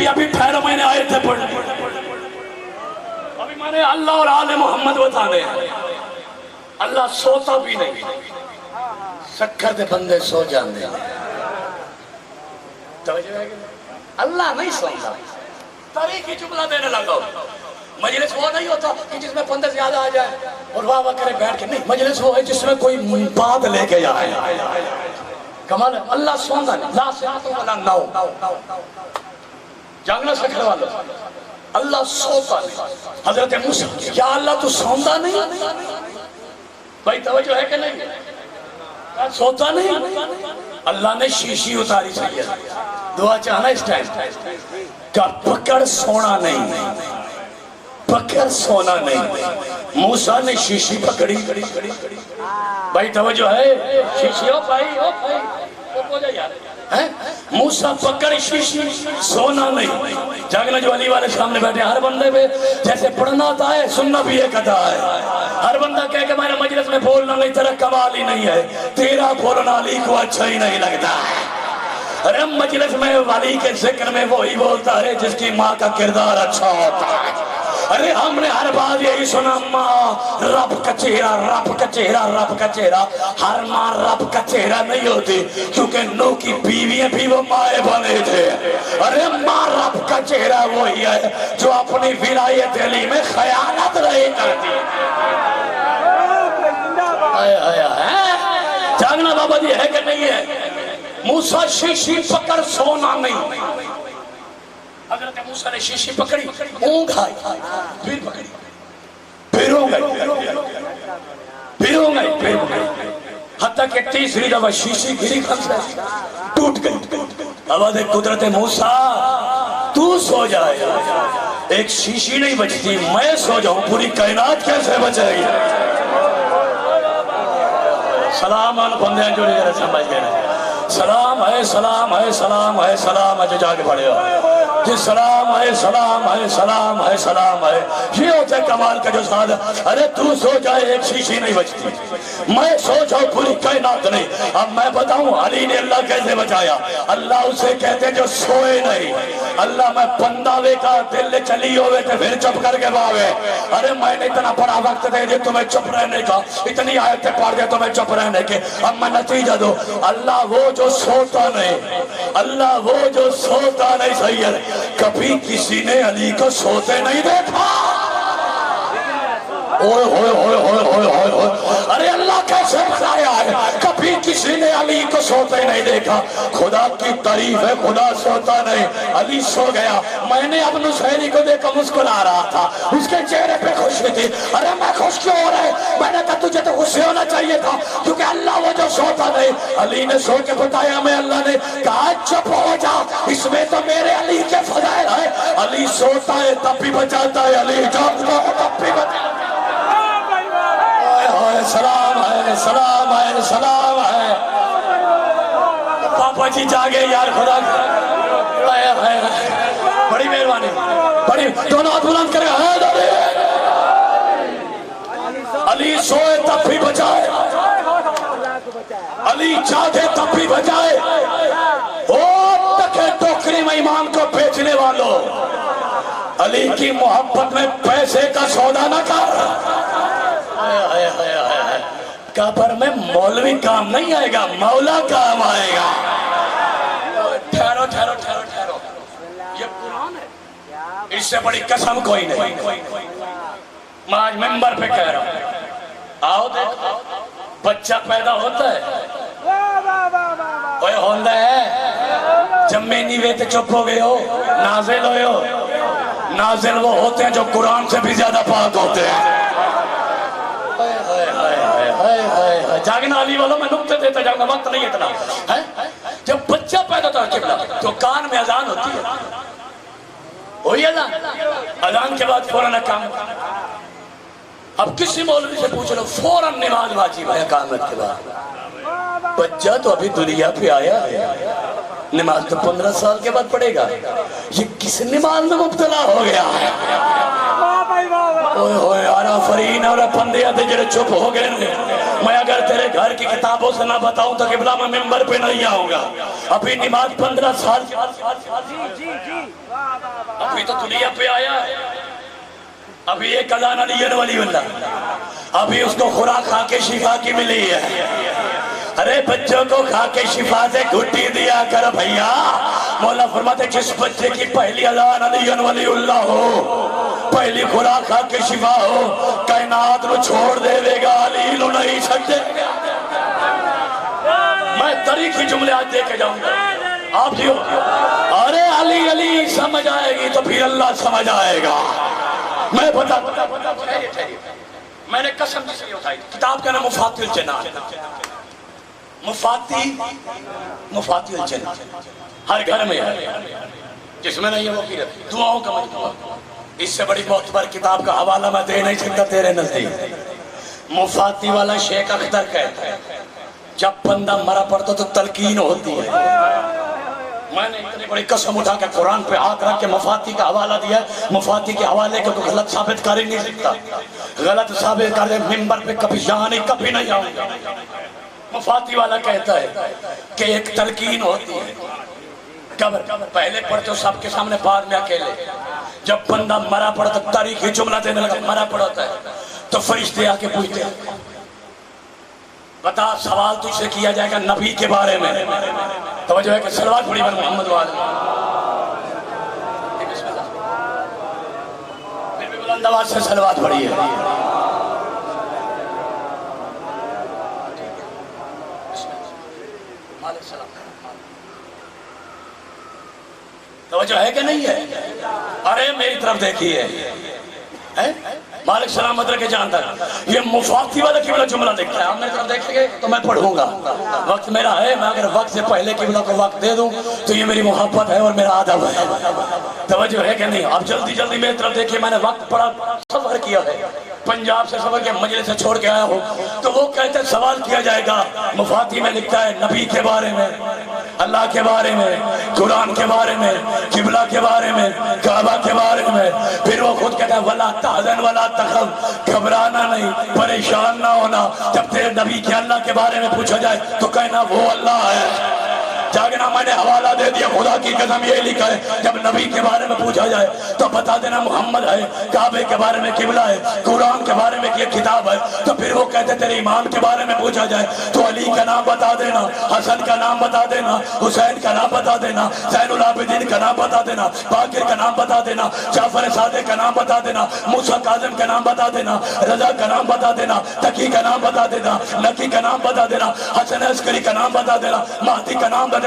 ابھی ٹھہرو میں نے آئے تھے پڑھنے ابھی میں نے اللہ اور آل محمد بتانے ہیں اللہ سوتا بھی نہیں سکھر دے بندے سو جاندے توجہ ہے کہ اللہ نہیں سوتا تاریخی جملہ دینے لگا مجلس وہ نہیں ہوتا کہ جس میں بندے زیادہ آ جائے اور واہ واہ کرے بیٹھ کے نہیں مجلس وہ ہے جس میں کوئی بات لے کے جائے کمال ہے اللہ سوتا نہیں لا سیاتوں والا نو جانگنا سکھر والا اللہ سوتا نہیں حضرت موسیٰ یا اللہ تو سوتا نہیں بھائی توجہ ہے کہ نہیں سوتا نہیں اللہ نے شیشی اتاری سید دعا چاہنا اس ٹائم کہ پکڑ سونا نہیں پکڑ سونا نہیں موسیٰ نے شیشی پکڑی بھائی توجہ ہے شیشی ہو بھائی ہو جائے یار موسیٰ پکڑ شیشی سونا نہیں جاگنا جو علی والے سامنے بیٹھے ہر بندے پہ جیسے پڑھنا آتا ہے سننا بھی ایک ادا ہے ہر بندہ کہے کہ میرے مجلس میں بولنا نہیں تیرا کمال ہی نہیں ہے تیرا بولنا علی کو اچھا ہی نہیں لگتا ارے مجلس میں ولی کے ذکر میں وہی بولتا ہے جس کی ماں کا کردار اچھا ہوتا ہے ارے ہم نے ہر بات یہی سنا ماں رب کا چہرہ رب کا چہرہ رب کا چہرہ ہر ماں رب کا چہرہ نہیں ہوتی کیونکہ نو کی بیویاں بھی وہ مائیں بنے تھے ارے ماں رب کا چہرہ وہی ہے جو اپنی ولایت علی میں خیانت نہیں کرتی جاننا بابا جی ہے کہ نہیں ہے موسیٰ شیشی پکڑ سونا نہیں حضرت موسیٰ نے شیشی پکڑی اونگ آئی پھر پکڑی پھر اونگ آئی پھر اونگ آئی حتیٰ کہ تیسری دفعہ شیشی گری خمسہ ٹوٹ گئی آواز قدرت موسیٰ تو سو جائے ایک شیشی نہیں بچتی میں سو جاؤں پوری کائنات کیسے بچے گی سلام آن بندے جو نہیں سمجھ گئے سلام ہے سلام ہے سلام ہے سلام ہے جو جا کے پڑھے ہو جی سلام ہے سلام ہے سلام ہے سلام ہے یہ ہوتا ہے کمال کا جو ساتھ ہے ارے تو سو جائے ایک شیشی نہیں بچتی میں سو جاؤں پوری کائنات نہیں اب میں بتاؤں علی نے اللہ کیسے بچایا اللہ اسے کہتے جو سوئے نہیں اللہ میں بنداوے کا دل چلی ہوئے تھے پھر چپ کر کے باوے ارے میں نے اتنا بڑا وقت دے دے تمہیں چپ رہنے کا اتنی آیتیں پڑھ دے تمہیں چپ رہنے کے اب میں نتیجہ دو اللہ وہ جو سوتا نہیں اللہ وہ جو سوتا نہیں سید کبھی کسی نے علی کو سوتے نہیں دیکھا اوئے ہوئے ہوئے ہوئے ہوئے ہوئے ہوئے ارے اللہ کیسے بتایا ہے کبھی کسی نے علی کو سوتے نہیں دیکھا خدا کی تعریف ہے خدا سوتا نہیں علی سو گیا میں نے اب نصیری کو دیکھا مسکرا رہا تھا اس کے چہرے پہ خوشی تھی ارے میں خوش کیوں ہو رہا ہے میں نے کہا تجھے تو خوشی ہونا چاہیے تھا کیونکہ اللہ وہ جو سوتا نہیں علی نے سو کے بتایا میں اللہ نے کہا چپ ہو جا اس میں تو میرے علی کے فضائل ہے علی سوتا ہے تب بھی بچاتا ہے علی جاگتا ہے تب بھی بچاتا ہے سلام ہے سلام ہے سلام ابا جی جاگے یار خدا بڑی مہربانی بڑی دونوں ہاتھ بلند کر کے علی سوئے تب بھی بچائے علی جاگے تب بھی بچائے او تکے ٹوکری میں ایمان کو بیچنے والوں علی کی محبت میں پیسے کا سودا نہ کر قبر میں مولوی کام نہیں آئے گا مولا کام آئے گا ٹھہرو ٹھہرو ٹھہرو ٹھہرو یہ قرآن ہے اس سے بڑی قسم کوئی نہیں میں آج ممبر پہ کہہ رہا ہوں آؤ دیکھو بچہ پیدا ہوتا ہے کوئی ہوندہ ہے جب میں نہیں ویتے چپ ہو گئے ہو نازل ہوئے ہو نازل وہ ہوتے ہیں جو قرآن سے بھی زیادہ پاک ہوتے ہیں جاگنا علی والوں میں نکتے دیتا جاؤں گا وقت نہیں اتنا جب بچہ پیدا ہوتا ہے قبلہ تو کان میں اذان ہوتی ہے ہوئی اذان کے بعد فوراً کام اب کسی مولوی سے پوچھ لو فوراً نماز واجب ہے اقامت کے بعد بچہ تو ابھی دنیا پہ آیا ہے نماز تو 15 سال کے بعد پڑھے گا یہ کس نماز میں مبتلا ہو گیا ہے اوہ ہوئے آرہ فرین اور پندے آتے جڑے چپ ہو گئے میں اگر تیرے گھر کی کتابوں سے نہ بتاؤں تو قبلہ میں ممبر پہ نہیں آؤں گا ابھی نماز 15 سال ابھی تو دنیا پہ آیا ہے ابھی ایک اذان علی ولی اللہ ابھی اس کو خوراک کھا کے شفا کی ملی ہے ارے بچوں کو کھا کے شفا سے گھٹی دیا کر بھیا مولا فرماتے جس بچے کی پہلی اذان علی ولی اللہ ہو پہلی خوراک کھا کے شفا ہو کائنات نو چھوڑ دے وے گا علی نو نہیں سکتے میں تاریخی جملے آج دے کے جاؤں گا آپ جیو ارے علی علی سمجھ آئے گی تو پھر اللہ سمجھ آئے گا میں بتا میں نے قسم سے یہ اٹھائی کتاب کا نام مفاتی الجنان مفاتی الجنان ہر گھر میں ہے جس میں نہیں ہے وہ کی دعاؤں کا مجموعہ اس سے بڑی معتبر کتاب کا حوالہ میں دے نہیں سکتا تیرے نزدیک مفاتی والا شیخ اختر کہتا ہے جب بندہ مرا پڑتا تو تلقین ہوتی ہے میں نے اتنی بڑی قسم اٹھا کے قرآن پہ ہاتھ رکھ کے مفاتی کا حوالہ دیا ہے مفاتی کے حوالے کو غلط ثابت کر ہی نہیں سکتا غلط ثابت کر دے ممبر پہ کبھی جانے کبھی نہیں آؤں گا مفاتی والا کہتا ہے کہ ایک تلقین ہوتی ہے قبر پہلے پڑھتے ہو سب کے سامنے بعد میں اکیلے جب بندہ مرا پڑتا تاریخی جملہ دینے لگا مرا پڑتا ہے تو فرشتے آ کے پوچھتے ہیں بتا سوال تجھ سے کیا جائے گا نبی کے بارے میں توجہ ہے کہ صلوات پڑھی بر محمد وآلہ بسم اللہ پھر بھی بلند آواز سے صلوات پڑھی ہے توجہ ہے کہ نہیں ہے ارے میری طرف دیکھیے مالک سلام مدر کے جانتا ہے یہ مفاتی والا قبلہ جملہ دیکھتا ہے آپ میری طرف دیکھیں گے تو میں پڑھوں گا وقت میرا ہے میں اگر وقت سے پہلے قبلہ کو وقت دے دوں تو یہ میری محبت ہے اور میرا ادب ہے توجہ ہے کہ نہیں آپ جلدی جلدی میری طرف دیکھیں میں نے وقت پڑھا سفر کیا ہے پنجاب سے سفر کے مجلس سے چھوڑ کے آیا ہوں تو وہ کہتے ہیں سوال کیا جائے گا مفاتی میں لکھتا ہے نبی کے بارے میں اللہ کے بارے میں قرآن کے بارے میں قبلہ کے بارے میں کعبہ کے بارے میں پھر وہ خود کہتا ہے وَلَا تَحْزَنْ وَلَا تَخَفْ گھبرانا نہیں پریشان نہ ہونا جب تیرے نبی کے اللہ کے بارے میں پوچھا جائے تو کہنا وہ اللہ ہے جاگنا میں نے حوالہ دے دیا خدا کی قسم یہ لکھا ہے جب نبی کے بارے میں پوچھا جائے تو بتا دینا محمد ہے کعبے کے بارے میں قبلہ ہے قرآن کے بارے میں یہ کتاب ہے تو پھر وہ کہتے تیرے امام کے بارے میں پوچھا جائے تو علی کا نام بتا دینا حسن کا نام بتا دینا حسین کا نام بتا دینا زین العابدین کا نام بتا دینا باقر کا نام بتا دینا جعفر صادق کا نام بتا دینا موسیٰ کاظم کا نام بتا دینا رضا کا نام بتا دینا تقی کا نام بتا دینا نقی کا نام بتا دینا حسن عسکری کا نام بتا دینا مہدی کا نام بتا دینا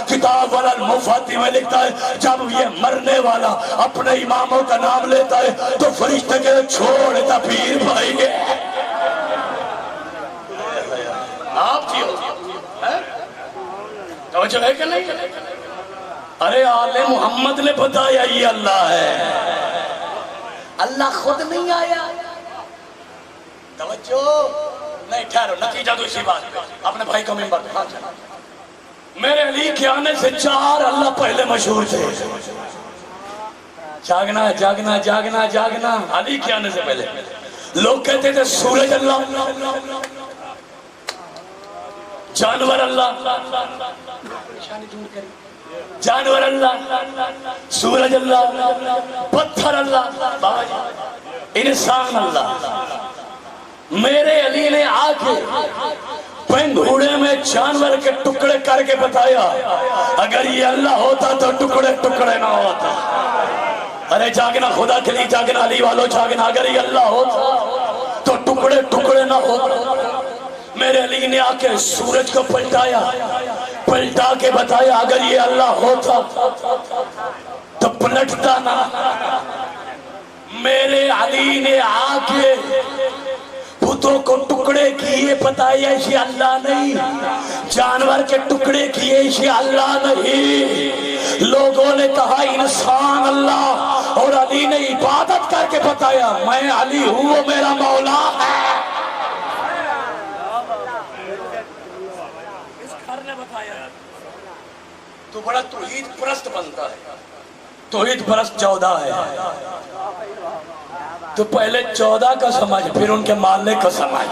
کتاب والا المفاتی میں لکھتا ہے جب یہ مرنے والا اپنے اماموں کا نام لیتا ہے تو فرشتے کے چھوڑتا پیر بھائی گے آپ جی توجہ ہے کہ نہیں ارے آل محمد نے بتایا یہ اللہ ہے اللہ خود نہیں آیا توجہ نہیں ٹھہرو نتیجہ تو اسی بات پہ اپنے بھائی کو ممبر پہ ہاں چلا میرے علی کے آنے سے 4 اللہ پہلے مشہور تھے. جاگنا جاگنا جاگنا جاگنا علی کے آنے سے پہلے لوگ کہتے تھے سورج اللہ، جانور اللہ، جانور اللہ، سورج اللہ، پتھر اللہ، انسان اللہ. میرے علی نے آ کے پنگھوڑے میں جانور کے ٹکڑے کر کے بتایا اگر یہ اللہ ہوتا تو ٹکڑے ٹکڑے نہ ہوتا. ارے جاگنا خدا کے لیے جاگنا، علی والوں جاگنا، اگر یہ اللہ ہوتا تو ٹکڑے ٹکڑے نہ ہوتا. میرے علی نے آ کے سورج کو پلٹایا، پلٹا کے بتایا اگر یہ اللہ ہوتا تو پلٹتا نہ. میرے علی نے آ کے بتوں کو ٹکڑے کیے بتایا یہ اللہ نہیں، جانور کے ٹکڑے کیے یہ اللہ نہیں. لوگوں نے کہا انسان اللہ، اور علی نے عبادت کر کے بتایا میں علی ہوں وہ میرا مولا ہے. اس گھر نے بتایا تو بڑا توحید پرست بنتا ہے. توحید پرست 14 ہے تو پہلے 14 کا سمجھ پھر ان کے مالک کو سمجھ،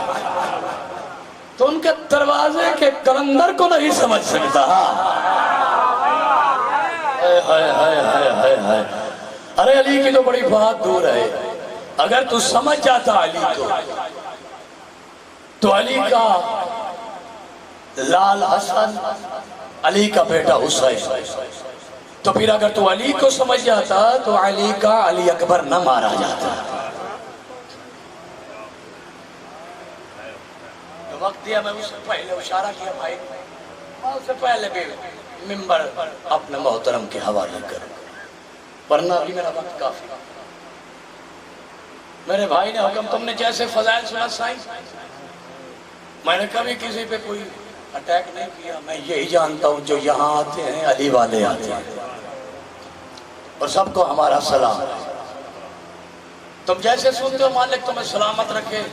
تو ان کے دروازے کے کلندر کو نہیں سمجھ سکتا. ارے علی کی تو بڑی بات دور ہے. اگر تو سمجھ جاتا علی کو تو علی کا لال حسن، علی کا بیٹا حسین، تو پھر اگر تو علی کو سمجھ جاتا تو علی کا علی اکبر نہ مارا جاتا. وقت دیا میں اس سے پہلے اشارہ کیا بھائی میں اس سے پہلے بھی ممبر اپنے محترم کے حوالے کروں، ورنہ ابھی میرا وقت کافی. میرے بھائی نے حکم، تم نے جیسے فضائل سنا سائنس، میں نے کبھی کسی پہ کوئی اٹیک نہیں کیا. میں یہی جانتا ہوں جو یہاں آتے ہیں علی والے آتے ہیں، اور سب کو ہمارا سلام. تم جیسے سنتے ہو مالک تمہیں سلامت رکھے،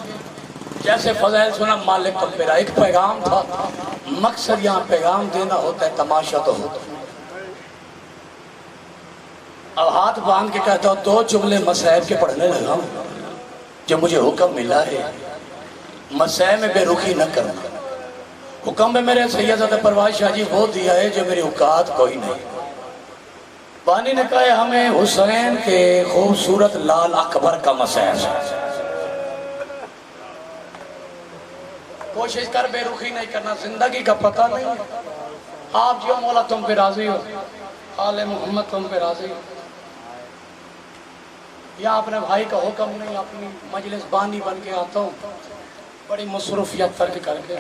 جیسے فضائل سنا مالک تم میرا. ایک پیغام تھا، مقصد یہاں پیغام دینا ہوتا ہے، تماشا تو ہوتا ہے. اب ہاتھ باندھ کے کہتا ہوں 2 جملے مسائب کے پڑھنے لگا ہوں جو مجھے حکم ملا ہے مسائب میں بے رخی نہ کرنا. حکم میں میرے سیدزادہ پرواز شاہ جی وہ دیا ہے جو میری اوقات کوئی نہیں. بانی نے کہا ہے ہمیں حسین کے خوبصورت لال اکبر کا مسائب ہے. کوشش کر بے رخی نہیں کرنا، زندگی کا پتہ نہیں. آپ جو مولا تم پہ راضی ہو، آل محمد تم پہ راضی ہو. یا اپنے بھائی کا حکم نہیں، اپنی مجلس بانی بن کے آتا ہوں بڑی مصروفیت ترک کر کے.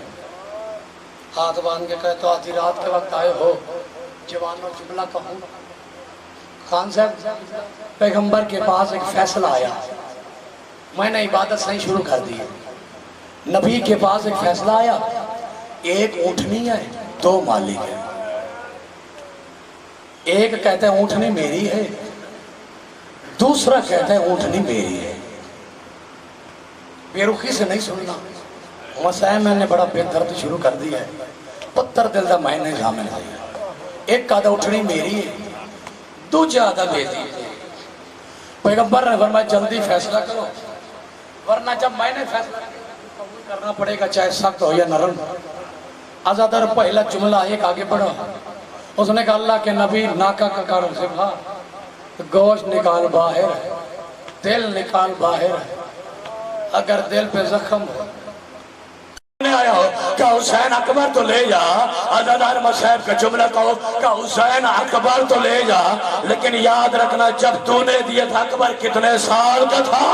ہاتھ باندھ کے کہتا آدھی رات کے وقت آئے ہو، جوانوں جملہ کہوں. خان صاحب پیغمبر کے پاس ایک فیصلہ آیا، میں نے عبادت صحیح شروع کر دی. نبی کے پاس ایک فیصلہ آیا، ایک اونٹنی ہے 2 مالک ہے. ایک کہتا ہے اونٹنی میری ہے، دوسرا کہتا ہے اونٹنی میری ہے. بے رخی سے نہیں سننا. مسائل میں نے بڑا بے درد شروع کر دیا ہے، پتھر دل دا میں نے جامل ہے. ایک کہتا اونٹنی میری ہے، دوجہ آدھا بیٹی. پیغمبر نے فرمایا جلدی فیصلہ کرو ورنہ جب میں نے فیصلہ کرنا پڑے گا چاہے سخت ہو یا نرم. ازادر پہلا جملہ ایک آگے بڑھا. اس نے کہا اللہ کے نبی ناکا کا کاروں سے کہا گوشت نکال باہر، دل نکال باہر. اگر دل پہ زخم آیا ہو کہ حسین اکبر تو لے جا، ازادار مسائب کا جملہ کہو کہ حسین اکبر تو لے جا، لیکن یاد رکھنا جب تو نے دیا تھا اکبر کتنے سال کا تھا؟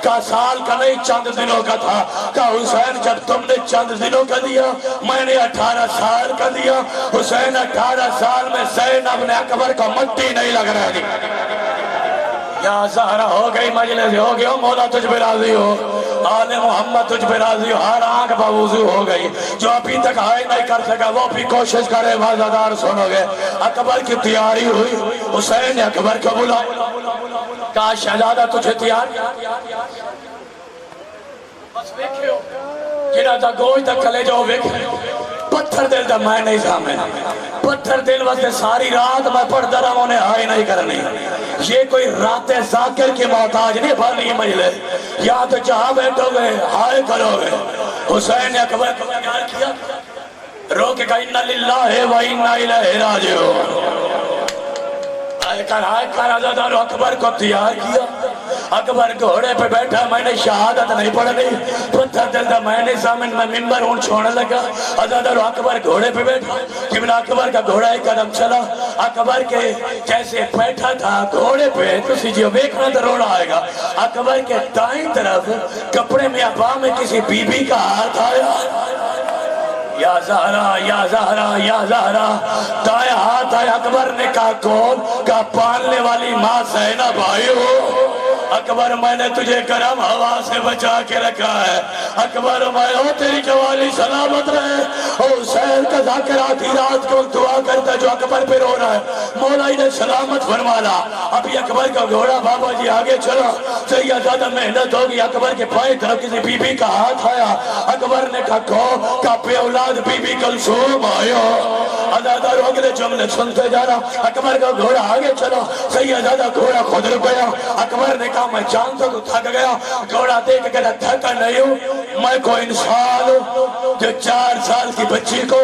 کا سال کا نہیں چند دنوں کا تھا. کہ حسین جب تم نے چند دنوں کا دیا میں نے 18 سال کا دیا. حسین 18 سال میں زینب نے اکبر کو مٹی نہیں لگ رہا دی. یا زہرا ہو گئی مجلس ہو گئی، مولا تجھ پہ راضی ہو، آل محمد تجھ پہ راضی ہو. ہر آنکھ بوضو ہو گئی. جو ابھی تک ہائے نہیں کر سکا وہ بھی کوشش کرے. وازادار سنو گے اکبر کی تیاری ہوئی. حسین نے اکبر کو بلا کہا شہزادہ تجھے تیار بس ویکھے ہو جنہ تا گوئی تک کلے جاؤ ویکھے پتھر دل دا میں نہیں سامن پتھر دل واسطے ساری رات میں پڑھتا رہا انہیں ہائے نہیں کرنی یہ کوئی رات ذاکر کی محتاج نہیں بھالی مجلس یا تو جہاں بیٹھو گے ہائے کرو گے حسین اکبر کو پیار کیا رو کے کہا اِنَّا لِلَّهِ وَإِنَّا إِلَيْهِ رَاجِعُونَ ہائے کر عزادارو اکبر کو تیار کیا اکبر گھوڑے پہ بیٹھا میں نے شہادت نہیں پڑھنی پتھر دل دا میں نے سامن میں ممبر اون چھوڑنے لگا عزادارو اکبر گھوڑے پہ بیٹھا جب اکبر کا گھوڑا ایک قدم چلا اکبر کے جیسے بیٹھا تھا گھوڑے پہ تو سیجیو بیکھنا تو روڑا آئے گا اکبر کے دائیں طرف کپڑے میں ابا میں کسی بی بی کا ہاتھ آیا یا زہرا یا زہرا یا زہرا دائیں ہاتھ آیا اکبر نے کہا کون کہا پالنے والی ماں زینب آئی ہو اکبر میں نے تجھے گرم ہوا سے بچا کے رکھا ہے اکبر میں ہو تیری جوالی سلامت رہے حسین کا ذاکر آتی رات کو دعا کرتا جو اکبر پہ رو رہا ہے مولا انہیں سلامت فرمانا ابھی اکبر کا گھوڑا بابا جی آگے چلا سیدہ زیادہ محنت ہوگی اکبر کے پائیں طرف کسی بی بی کا ہاتھ آیا اکبر نے کہا کہو کہ پہ اولاد بی بی کلثوم آیا عزادہ رو اگلے جملے سنتے جا رہا اکبر کا گھوڑا آگے چلا سیدہ زیادہ گھوڑا خود رک گیا اکبر نے کہا میں جانتا تو تھک گیا گھوڑا دیکھ کہ تھکا نہیں ہوں میں کوئی انسان ہوں جو 4 سال کی بچی کو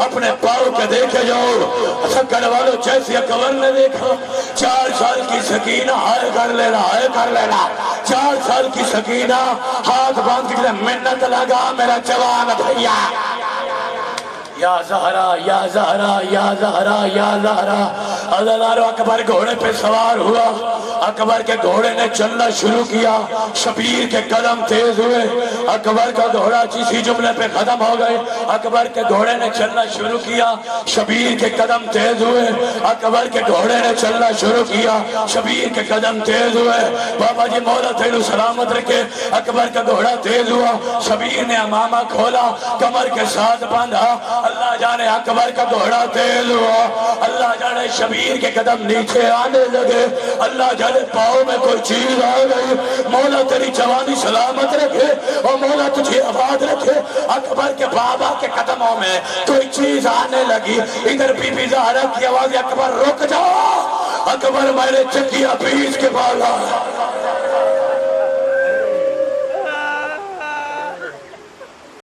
اپنے پاؤں کے دیکھے جاؤ سکڑ والوں جیسے اکبر نے دیکھا 4 سال کی سکینہ ہائے کر لینا 4 سال کی سکینہ ہاتھ باندھ کے منت لگا میرا جوان بھیا یا زہرا یا زہرا یا زہرا یا زہرا عزادارو اکبر گھوڑے پہ سوار ہوا اکبر کے گھوڑے نے چلنا شروع کیا شبیر کے قدم تیز ہوئے اکبر کا گھوڑا جسی جملے پہ ختم ہو گئے اکبر کے گھوڑے نے چلنا شروع کیا شبیر کے قدم تیز ہوئے اکبر کے گھوڑے نے چلنا شروع کیا شبیر کے قدم تیز ہوئے بابا جی مولا تیلو سلامت رکھے اکبر کا گھوڑا تیز ہوا شبیر نے امامہ کھولا کمر کے ساتھ باندھا اللہ جانے اکبر کا گھوڑا تیز ہوا اللہ جانے شبیر کے قدم نیچے آنے لگے اللہ جانے پاؤں میں کوئی چیز آ گئی مولا تیری جوانی سلامت رکھے اور مولا تجھے آباد رکھے اکبر کے بابا کے قدموں میں کوئی چیز آنے لگی ادھر بی بی زہرا کی آواز اکبر رک جاؤ اکبر میں نے چکیا بیچ کے بالا